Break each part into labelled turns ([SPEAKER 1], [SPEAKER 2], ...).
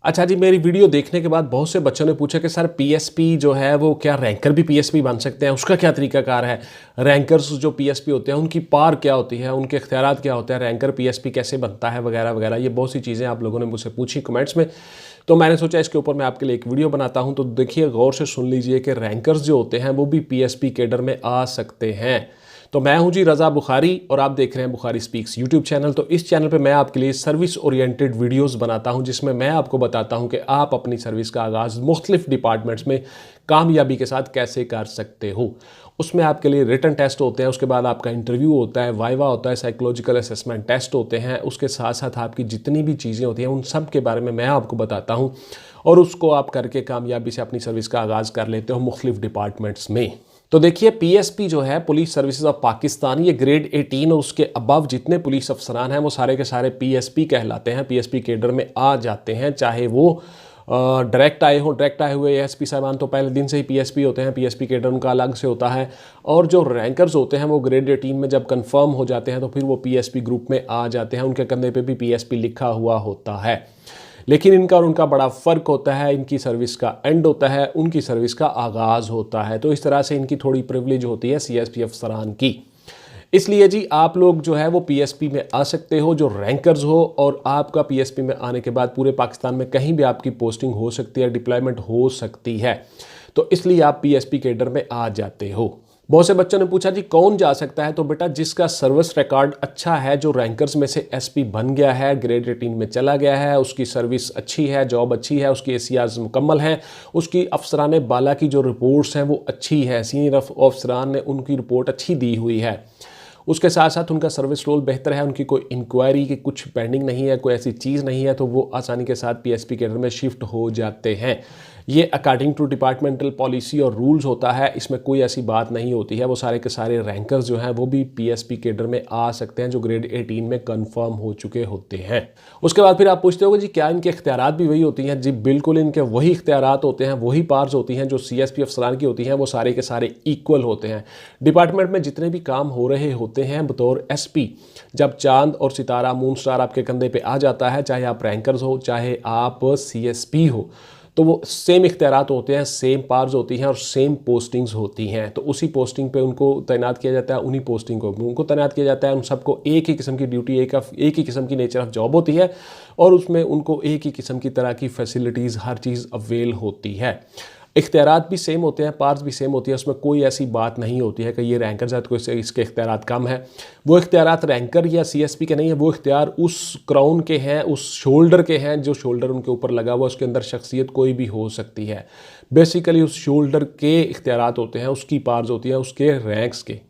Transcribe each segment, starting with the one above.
[SPEAKER 1] अच्छा जी, मेरी वीडियो देखने के बाद बहुत से बच्चों ने पूछा कि सर पीएसपी जो है वो क्या रैंकर भी पीएसपी बन सकते हैं, उसका क्या तरीकाकार है। रैंकर्स जो पीएसपी होते हैं उनकी पार क्या होती है, उनके इख्तियारात क्या होते हैं, रैंकर पीएसपी कैसे बनता है वगैरह वगैरह। ये बहुत सी चीज़ें आप लोगों ने मुझसे पूछी कमेंट्स में, तो मैंने सोचा इसके ऊपर मैं आपके लिए एक वीडियो बनाता हूँ। तो देखिए, गौर से सुन लीजिए कि रैंकर्स जो होते हैं वो भी पीएसपी कैडर में आ सकते हैं। तो मैं हूं जी रज़ा बुखारी और आप देख रहे हैं बुखारी स्पीक्स यूट्यूब चैनल। तो इस चैनल पे मैं आपके लिए सर्विस ओरिएंटेड वीडियोस बनाता हूं, जिसमें मैं आपको बताता हूं कि आप अपनी सर्विस का आगाज़ मुख्तलिफ डिपार्टमेंट्स में कामयाबी के साथ कैसे कर सकते हो। उसमें आपके लिए रिटन टेस्ट होते हैं, उसके बाद आपका इंटरव्यू होता है, वाइवा होता है, साइकोलॉजिकल असेसमेंट टेस्ट होते हैं। उसके साथ साथ आपकी जितनी भी चीज़ें होती हैं उन सब के बारे में मैं आपको बताता हूँ और उसको आप करके कामयाबी से अपनी सर्विस का आगाज़ कर लेते हो मुख्तलिफ डिपार्टमेंट्स में। तो देखिए, पीएसपी जो है, पुलिस सर्विसेज ऑफ पाकिस्तान, ये ग्रेड 18 और उसके अबव जितने पुलिस अफसरान हैं वो सारे के सारे पीएसपी कहलाते हैं, पीएसपी कैडर में आ जाते हैं। चाहे वो डायरेक्ट आए हो, डायरेक्ट आए हुए एसपी साहबान तो पहले दिन से ही पीएसपी होते हैं, पीएसपी कैडर उनका अलग से होता है। और जो रैंकर्स होते हैं वो ग्रेड 18 में जब कंफर्म हो जाते हैं तो फिर वो पीएसपी ग्रुप में आ जाते हैं, उनके कंधे पे भी पीएसपी लिखा हुआ होता है। लेकिन इनका और उनका बड़ा फ़र्क होता है, इनकी सर्विस का एंड होता है, उनकी सर्विस का आगाज़ होता है। तो इस तरह से इनकी थोड़ी प्रिविलेज होती है सीएसपी अफसरान की। इसलिए जी आप लोग जो है वो पीएसपी में आ सकते हो जो रैंकर्स हो, और आपका पीएसपी में आने के बाद पूरे पाकिस्तान में कहीं भी आपकी पोस्टिंग हो सकती है, डिप्लॉयमेंट हो सकती है। तो इसलिए आप पीएसपी कैडर में आ जाते हो। बहुत से बच्चों ने पूछा जी कौन जा सकता है। तो बेटा, जिसका सर्विस रिकॉर्ड अच्छा है, जो रैंकर्स में से एसपी बन गया है, ग्रेड 18 में चला गया है, उसकी सर्विस अच्छी है, जॉब अच्छी है, उसकी एसीआर्स मुकम्मल हैं, उसकी अफसरान बाला की जो रिपोर्ट्स हैं वो अच्छी है, सीनियर अफसरान ने उनकी रिपोर्ट अच्छी दी हुई है, उसके साथ साथ उनका सर्विस रोल बेहतर है, उनकी कोई इंक्वायरी की कुछ पेंडिंग नहीं है, कोई ऐसी चीज़ नहीं है, तो वो आसानी के साथ पीएसपी कैडर में शिफ्ट हो जाते हैं। ये अकॉर्डिंग टू डिपार्टमेंटल पॉलिसी और रूल्स होता है, इसमें कोई ऐसी बात नहीं होती है। वो सारे के सारे रैंकर्स जो हैं वो भी पीएसपी कैडर में आ सकते हैं जो ग्रेड 18 में कंफर्म हो चुके होते हैं। उसके बाद फिर आप पूछते हो जी क्या इनके इख्तियारात भी वही होती हैं? जी बिल्कुल, इनके वही इख्तियारात होते हैं, वही पावर्स होती हैं जो सीएसपी अफसरान की होती हैं, वो सारे के सारे इक्वल होते हैं। डिपार्टमेंट में जितने भी काम हो रहे होते हैं बतौर एसपी, जब चांद और सितारा मून स्टार आपके कंधे पे आ जाता है, चाहे आप रैंकर्स हो चाहे आप सीएसपी हो, तो वो सेम इख्तियारात होते हैं, सेम पावर्स होती हैं और सेम पोस्टिंग्स होती हैं। तो उसी पोस्टिंग पे उनको तैनात किया जाता है, उन्हीं पोस्टिंग को उनको तैनात किया जाता है। उन सबको एक ही किस्म की ड्यूटी, एक ही किस्म की नेचर ऑफ जॉब होती है और उसमें उनको एक ही किस्म की तरह की फैसिलिटीज़ हर चीज़ अवेल होती है। इख्तियारात भी सेम होते हैं, पार्ट्स भी सेम होती है, उसमें कोई ऐसी बात नहीं होती है कि ये रैंकर है तो इसके इख्तियारात कम है। वो इख्तियारात रैंकर या सीएसपी के नहीं है, वो इख्तियार उस क्राउन के हैं, उस शोल्डर के हैं, जो शोल्डर उनके ऊपर लगा हुआ उसके अंदर शख्सियत कोई भी हो सकती है। बेसिकली उस शोल्डर के इख्तियारात होते हैं, उसकी पार्ट्स होती हैं, उसके रैंक्स के।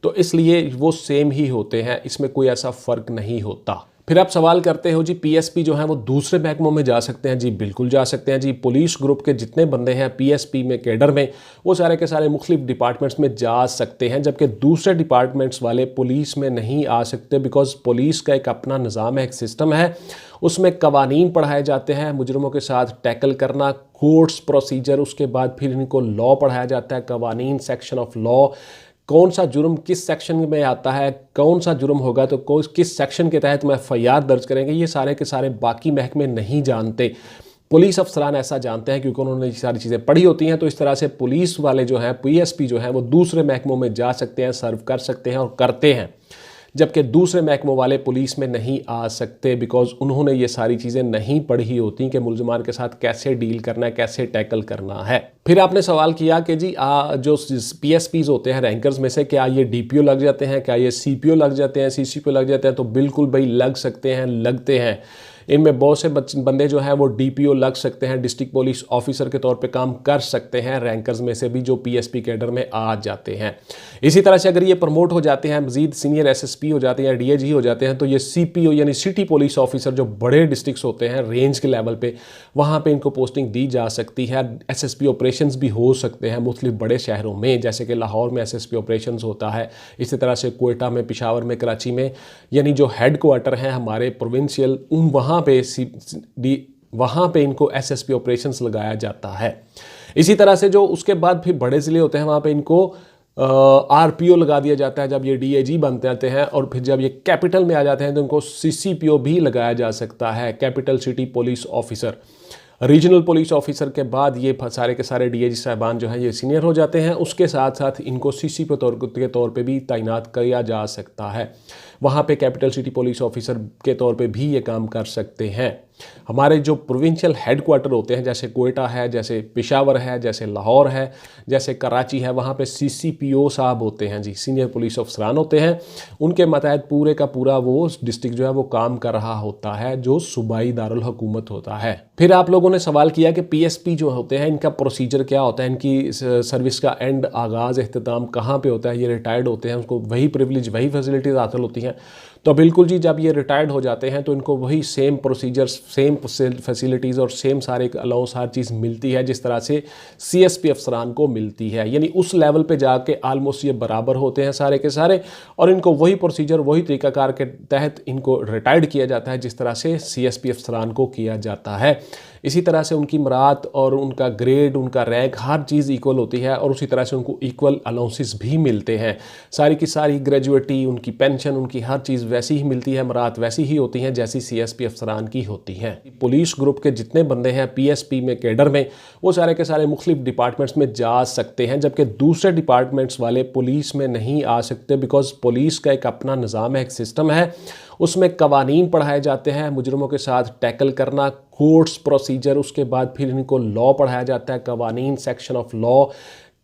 [SPEAKER 1] तो इसलिए वो सेम ही होते हैं, इसमें कोई ऐसा फ़र्क नहीं होता। फिर आप सवाल करते हो जी पीएसपी जो है वो दूसरे महकमों में जा सकते हैं? जी बिल्कुल जा सकते हैं जी। पुलिस ग्रुप के जितने बंदे हैं पीएसपी में कैडर में, वो सारे के सारे मुख्तलिफ डिपार्टमेंट्स में जा सकते हैं, जबकि दूसरे डिपार्टमेंट्स वाले पुलिस में नहीं आ सकते। बिकॉज पुलिस का एक अपना निज़ाम है, एक सिस्टम है, उसमें कवानीन पढ़ाए जाते हैं, मुजरमों के साथ टैकल करना, कोर्ट्स प्रोसीजर, उसके बाद फिर इनको लॉ पढ़ाया जाता है, कवानीन, सेक्शन ऑफ लॉ, कौन सा जुर्म किस सेक्शन में आता है, कौन सा जुर्म होगा तो किस सेक्शन के तहत में एफआईआर दर्ज करेंगे, ये सारे के सारे बाकी महकमे नहीं जानते। पुलिस अफसरान ऐसा जानते हैं क्योंकि उन्होंने ये सारी चीज़ें पढ़ी होती हैं। तो इस तरह से पुलिस वाले जो हैं, पीएसपी जो हैं, वो दूसरे महकमों में जा सकते हैं, सर्व कर सकते हैं और करते हैं, जबकि दूसरे महकमों वाले पुलिस में नहीं आ सकते। बिकॉज उन्होंने ये सारी चीज़ें नहीं पढ़ी होती कि मुल्ज़िमान के साथ कैसे डील करना है, कैसे टैकल करना है। फिर आपने सवाल किया कि जी जो पीएसपीज होते हैं रैंकर्स में से, क्या ये डीपीओ लग जाते हैं, क्या ये सीपीओ लग जाते हैं, सीसीपीओ लग जाते हैं? तो बिल्कुल भाई लग सकते हैं, लगते हैं। इनमें बहुत से बंदे जो हैं वो डीपीओ लग सकते हैं, डिस्ट्रिक्ट पुलिस ऑफिसर के तौर पे काम कर सकते हैं रैंकर्स में से भी, जो पीएसपी कैडर में आ जाते हैं। इसी तरह से अगर ये प्रमोट हो जाते हैं, मजीद सीनियर एसएसपी हो जाते हैं, डीएजी हो जाते हैं, तो ये सीपीओ यानी सिटी पुलिस ऑफिसर, जो बड़े डिस्ट्रिक्ट्स होते हैं रेंज के लेवल पे, वहाँ पे इनको पोस्टिंग दी जा सकती है। एसएसपी ऑपरेशंस भी हो सकते हैं मुख्तलिफ बड़े शहरों में, जैसे कि लाहौर में एसएसपी ऑपरेशंस होता है, इसी तरह से कोयटा में, पेशावर में, कराची में, यानी जो हेड क्वार्टर हैं हमारे प्रोविंशियल, वहाँ पे इनको एसएसपी ऑपरेशंस लगाया जाता है। इसी तरह से जो उसके बाद फिर बड़े ज़िले होते हैं, वहाँ पे इनको RPO लगा दिया जाता है जब ये DIG बनते आते हैं, और फिर जब ये कैपिटल में आ जाते हैं तो इनको CCPO भी लगाया जा सकता है, capital city police officer. Regional police officer के बाद ये सारे के सारे DIG साहबान जो है ये सीनियर हो जाते हैं। उसके साथ साथ इनको CCPO के तौर पे भी तैनात किया जा सकता है, वहाँ पे कैपिटल सिटी पुलिस ऑफिसर के तौर पे भी ये काम कर सकते हैं। हमारे जो प्रोविंशियल हेडक्वार्टर होते हैं, जैसे कोयटा है, जैसे पेशावर है, जैसे लाहौर है, जैसे कराची है, वहाँ पे CCPO साहब होते हैं जी, सीनियर पुलिस अफसरान होते हैं। उनके मतहत पूरे का पूरा वो डिस्ट्रिक्ट जो है वो काम कर रहा होता है, जो सूबाई दारुल हुकूमत होता है। फिर आप लोगों ने सवाल किया कि PSP जो होते हैं इनका प्रोसीजर क्या होता है, इनकी सर्विस का एंड आगाज़ अख्ताम कहाँ पे होता है। ये रिटायर्ड होते हैं, उनको वही प्रिविलेज वही फैसिलिटीज़ हासिल होती हैं। तो बिल्कुल जी, जब ये रिटायर्ड हो जाते हैं तो इनको वही सेम प्रोसीजर्स, सेम फैसिलिटीज़ और सेम सारे अलाउंस हर चीज़ मिलती है जिस तरह से CSP अफसरान को मिलती है। यानी उस लेवल पे जाके आलमोस्ट ये बराबर होते हैं सारे के सारे, और इनको वही प्रोसीजर वही तरीक़ाकार के तहत इनको रिटायर्ड किया जाता है जिस तरह से CSP अफसरान को किया जाता है। इसी तरह से उनकी मरात और उनका ग्रेड, उनका रैंक, हर चीज़ इक्वल होती है, और उसी तरह से उनको इक्वल अलाउंसेस भी मिलते हैं। सारी की सारी ग्रेजुएटी, उनकी पेंशन, उनकी हर चीज़ वैसी ही मिलती है, मरात वैसी ही होती हैं जैसी CSP अफसरान की होती हैं। पुलिस ग्रुप के जितने बंदे हैं PSP में, कैडर में, वो सारे के सारे मुख्तलिफ डिपार्टमेंट्स में जा सकते हैं, जबकि दूसरे डिपार्टमेंट्स वाले पुलिस में नहीं आ सकते, बिकॉज पुलिस का एक अपना निज़ाम है, एक सिस्टम है, उसमें कवानीन पढ़ाए जाते हैं, मुजरमों के साथ टैकल करना, कोर्ट्स प्रोसीजर, उसके बाद फिर इनको लॉ पढ़ाया जाता है, कवानीन, सेक्शन ऑफ लॉ,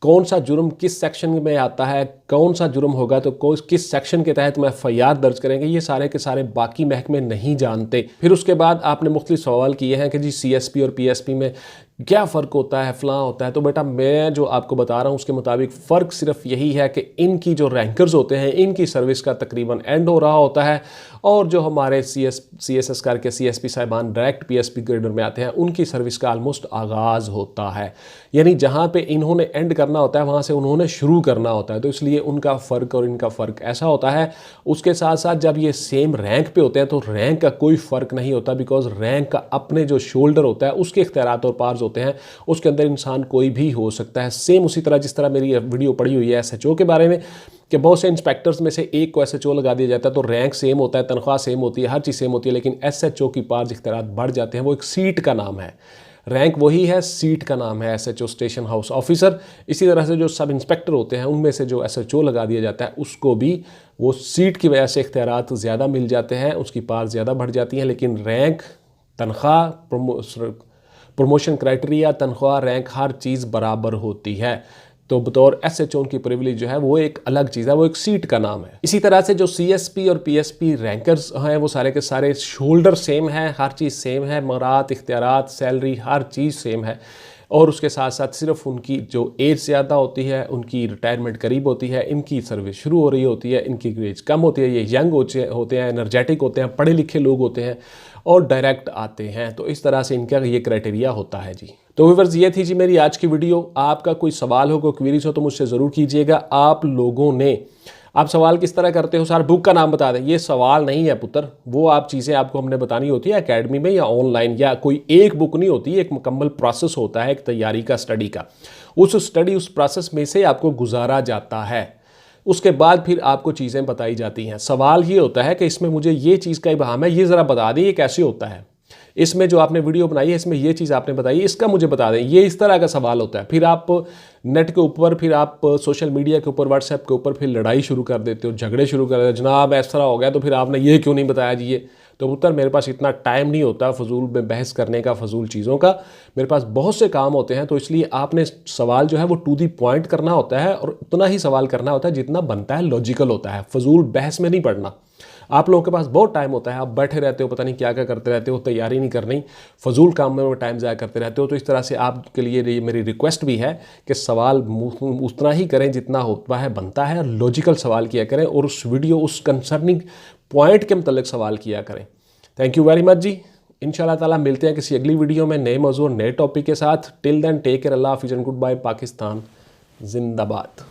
[SPEAKER 1] कौन सा जुर्म किस सेक्शन में आता है, कौन सा जुर्म होगा तो किस सेक्शन के तहत में FIR दर्ज करेंगे, ये सारे के सारे बाकी महकमे नहीं जानते। फिर उसके बाद आपने मुख्तलिफ सवाल किए हैं कि जी CSP और PSP में क्या फ़र्क होता है, फ़लाँ होता है। तो बेटा मैं जो आपको बता रहा हूँ उसके मुताबिक फ़र्क सिर्फ यही है कि इनकी जो रैंकर्स होते हैं इनकी सर्विस का तकरीबन एंड हो रहा होता है, और जो हमारे CSS करके CSP साहिबान डायरेक्ट PSP ग्रेडर में आते हैं उनकी सर्विस का आलमोस्ट आगाज़ होता है। यानी जहाँ पे इन्होंने एंड करना होता है वहाँ से उन्होंने शुरू करना होता है, तो इसलिए उनका फ़र्क और इनका फ़र्क ऐसा होता है। उसके साथ साथ जब ये सेम रैंक पे होते हैं तो रैंक का कोई फ़र्क नहीं होता, बिकॉज रैंक का अपने जो शोल्डर होता है उसके इख्तियारात और पार्स होते हैं, उसके अंदर इंसान कोई भी हो सकता है। सेम उसी तरह जिस तरह मेरी वीडियो पड़ी हुई है SHO के बारे में कि बहुत से इंस्पेक्टर्स में से एक को SHO लगा दिया जाता है तो रैंक सेम होता है, तनख्वाह सेम होती है, हर चीज़ सेम होती है, लेकिन SHO की पार्स इख्तियारात बढ़ जाते हैं। वो एक सीट का नाम है, रैंक वही है, सीट का नाम है SHO, स्टेशन हाउस ऑफिसर। इसी तरह से जो सब इंस्पेक्टर होते हैं उनमें से जो SHO लगा दिया जाता है उसको भी वो सीट की वजह से इख्तियारात ज़्यादा मिल जाते हैं, उसकी पार ज़्यादा बढ़ जाती हैं, लेकिन रैंक, तनख्वाह, प्रमोशन क्राइटेरिया, तनख्वाह, रैंक, हर चीज़ बराबर होती है। तो बतौर SHO उनकी प्रिविलेज जो है वो एक अलग चीज़ है, वो एक सीट का नाम है। इसी तरह से जो CSP और PSP रैंकर्स हैं वो सारे के सारे शोल्डर सेम है, हर चीज़ सेम है, मरात, इख्तियारात, सैलरी, हर चीज़ सेम है, और उसके साथ साथ सिर्फ उनकी जो एज ज़्यादा होती है, उनकी रिटायरमेंट करीब होती है, इनकी सर्विस शुरू हो रही होती है, इनकी एज कम होती है, ये यंग होते हैं, एनर्जेटिक होते हैं, पढ़े लिखे लोग होते हैं और डायरेक्ट आते हैं। तो इस तरह से इनका ये क्राइटेरिया होता है जी। तो व्यूअर्स ये थी जी मेरी आज की वीडियो। आपका कोई सवाल हो, कोई क्वेरीज हो तो मुझसे ज़रूर कीजिएगा। आप लोगों ने, आप सवाल किस तरह करते हो, सर बुक का नाम बता दें, ये सवाल नहीं है पुत्र, वो आप चीज़ें आपको हमने बतानी होती है एकेडमी में या ऑनलाइन, या कोई एक बुक नहीं होती, एक मुकम्मल प्रोसेस होता है एक तैयारी का, स्टडी का। उस प्रोसेस में से आपको गुजारा जाता है, उसके बाद फिर आपको चीज़ें बताई जाती हैं। सवाल ये होता है कि इसमें मुझे ये चीज़ का इबाहम है, ये ज़रा बता दें ये कैसे होता है, इसमें जो आपने वीडियो बनाई है इसमें ये चीज़ आपने बताई है, इसका मुझे बता दें, ये इस तरह का सवाल होता है। फिर आप नेट के ऊपर, फिर आप सोशल मीडिया के ऊपर, व्हाट्सएप के ऊपर फिर लड़ाई शुरू कर देते हो, झगड़े शुरू कर देते हो, जनाब इस तरह हो गया तो फिर आपने ये क्यों नहीं बताया जी ये। तो उत्तर, मेरे पास इतना टाइम नहीं होता फजूल में बहस करने का, फजूल चीज़ों का, मेरे पास बहुत से काम होते हैं। तो इसलिए आपने सवाल जो है वो टू दी पॉइंट करना होता है, और उतना ही सवाल करना होता है जितना बनता है, लॉजिकल होता है, फजूल बहस में नहीं पड़ना। आप लोगों के पास बहुत टाइम होता है, आप बैठे रहते हो, पता नहीं क्या क्या करते रहते हो, तैयारी नहीं करनी, फजूल काम में टाइम ज़ाया करते रहते हो। तो इस तरह से आपके लिए मेरी रिक्वेस्ट भी है कि सवाल उतना ही करें जितना होता है, बनता है, और लॉजिकल सवाल किया करें, और उस वीडियो, उस कंसर्निंग पॉइंट के मतलब सवाल किया करें। थैंक यू वेरी मच जी। इंशाल्लाह ताला मिलते हैं किसी अगली वीडियो में नए मौजूद, नए टॉपिक के साथ। टिल देन टेक केयर, अल्लाह हाफिज़ एंड गुड बाय। पाकिस्तान जिंदाबाद।